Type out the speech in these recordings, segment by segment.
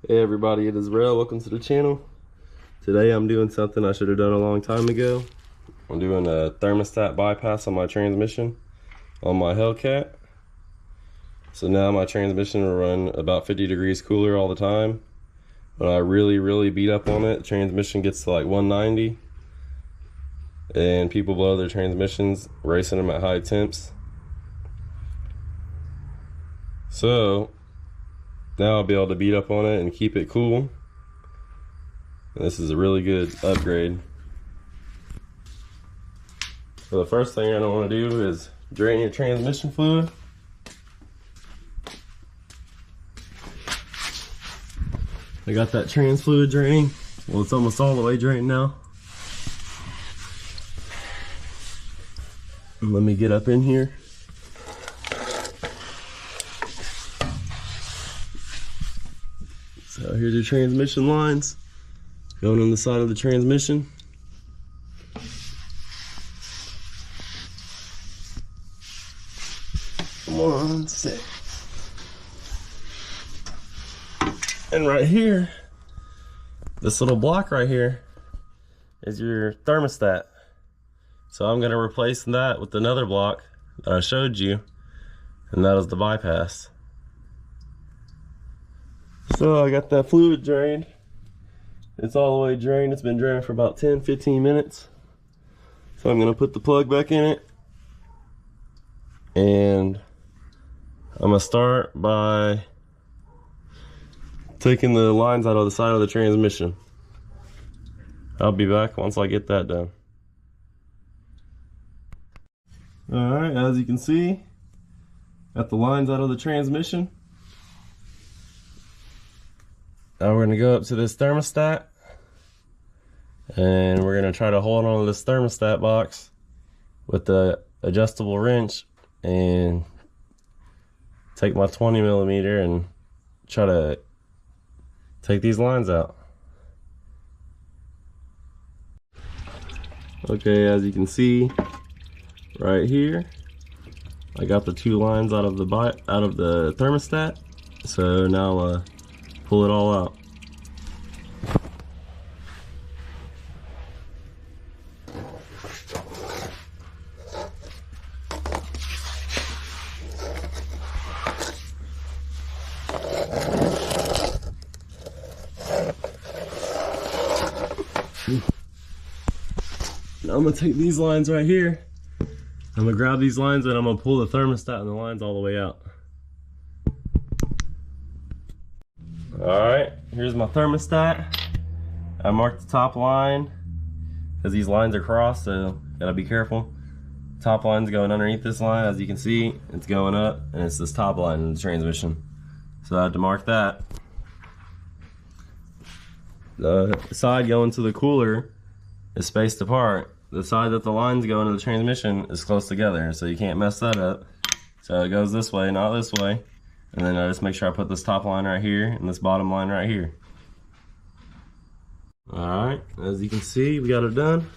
Hey everybody, it is Rel. Welcome to the channel. Today I'm doing something I should have done a long time ago. I'm doing a thermostat bypass on my transmission on my Hellcat. So now my transmission will run about 50 degrees cooler all the time. When I really beat up on it, the transmission gets to like 190. And people blow their transmissions, racing them at high temps. So now I'll be able to beat up on it and keep it cool. And this is a really good upgrade. So the first thing I don't want to do is drain your transmission fluid. I got that trans fluid draining. Well, it's almost all the way drained now. And let me get up in here. So here's your transmission lines going on the side of the transmission. Come on, sit. And right here, this little block right here is your thermostat. So I'm going to replace that with another block that I showed you, and that is the bypass. So I got that fluid drained. It's all the way drained. It's been drained for about 10-15 minutes. So I'm gonna put the plug back in it. And I'm gonna start by taking the lines out of the side of the transmission. I'll be back once I get that done. Alright, as you can see, got the lines out of the transmission. Now we're gonna go up to this thermostat and we're gonna try to hold on to this thermostat box with the adjustable wrench and take my 20mm and try to take these lines out. Okay, as you can see right here, I got the two lines out of the thermostat. So now pull it all out. Now I'm gonna take these lines right here. I'm gonna grab these lines and I'm gonna pull the thermostat and the lines all the way out. Alright, here's my thermostat. I marked the top line because these lines are crossed, so gotta be careful. Top line's going underneath this line. As you can see, it's going up, and it's this top line in the transmission. So I had to mark that. The side going to the cooler is spaced apart. The side that the lines go into the transmission is close together, so you can't mess that up. So it goes this way, not this way. And then I just make sure I put this top line right here and this bottom line right here. Alright, as you can see, we got it done.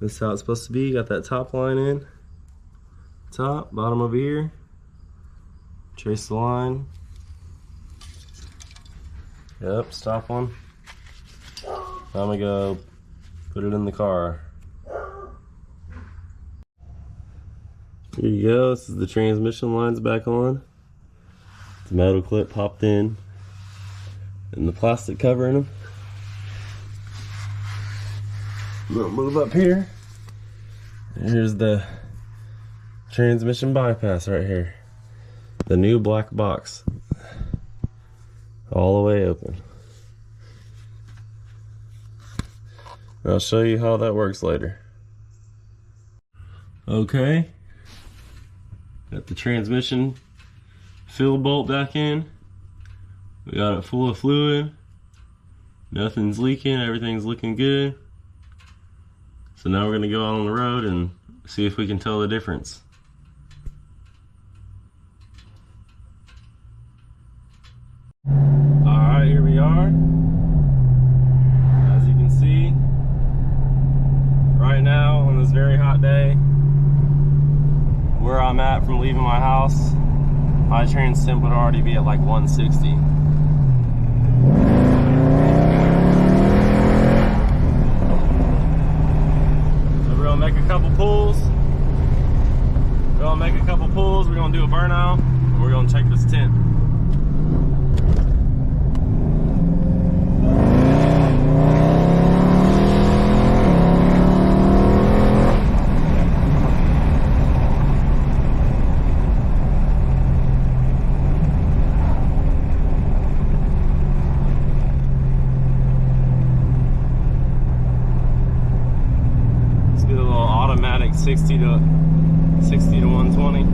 This is how it's supposed to be. Got that top line in. Top, bottom over here. Trace the line. Yep, stop one. Now I'm gonna go put it in the car. Here you go, this is the transmission lines back on. The metal clip popped in and the plastic covering them. I'm gonna move up here. Here's the transmission bypass right here. The new black box. All the way open. I'll show you how that works later. Okay. Got the transmission fill bolt back in. We got it full of fluid. Nothing's leaking, everything's looking good. So now we're gonna go out on the road and see if we can tell the difference. Alright, here we are. As you can see, right now on this very hot day, where I'm at from leaving my house, my trans temp would already be at like 160. 60 to 120.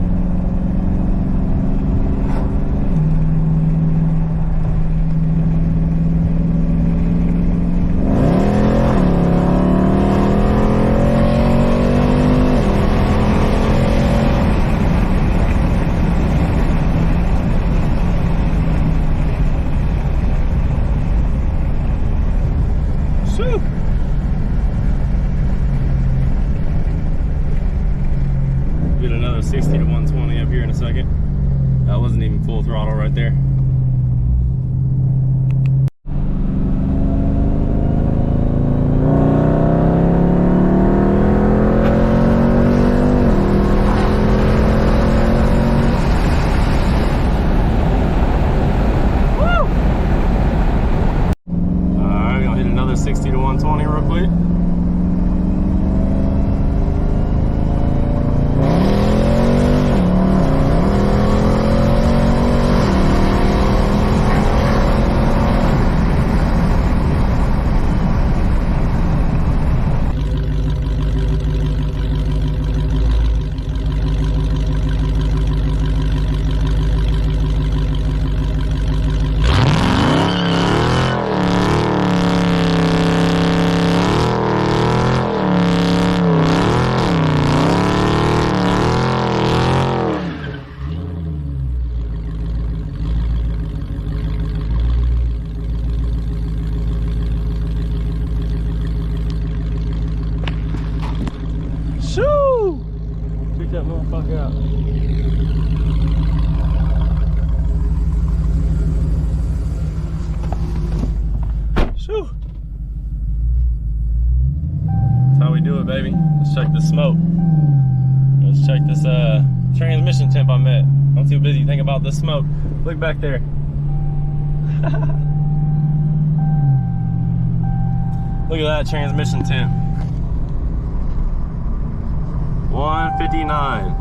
Get another 60 to 120 up here in a second. That wasn't even full throttle right there. Woo! Alright, gonna hit another 60 to 120 real quick. Shoo! Check that motherfucker out. Shoo! That's how we do it, baby. Let's check the smoke. Let's check this transmission temp I'm at. I'm too busy thinking about the smoke. Look back there. Look at that transmission temp. 159.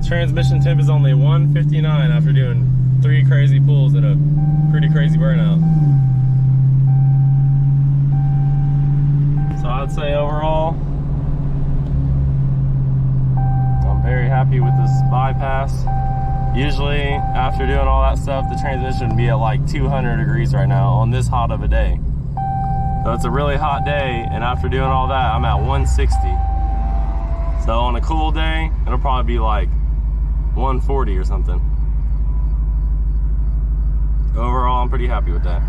Transmission temp is only 159 after doing 3 crazy pulls and a pretty crazy burnout. So I'd say overall, I'm very happy with this bypass. Usually after doing all that stuff, the transmission would be at like 200 degrees right now on this hot of a day. So it's a really hot day, and after doing all that, I'm at 160. So on a cool day, it'll probably be like 140 or something. Overall, I'm pretty happy with that.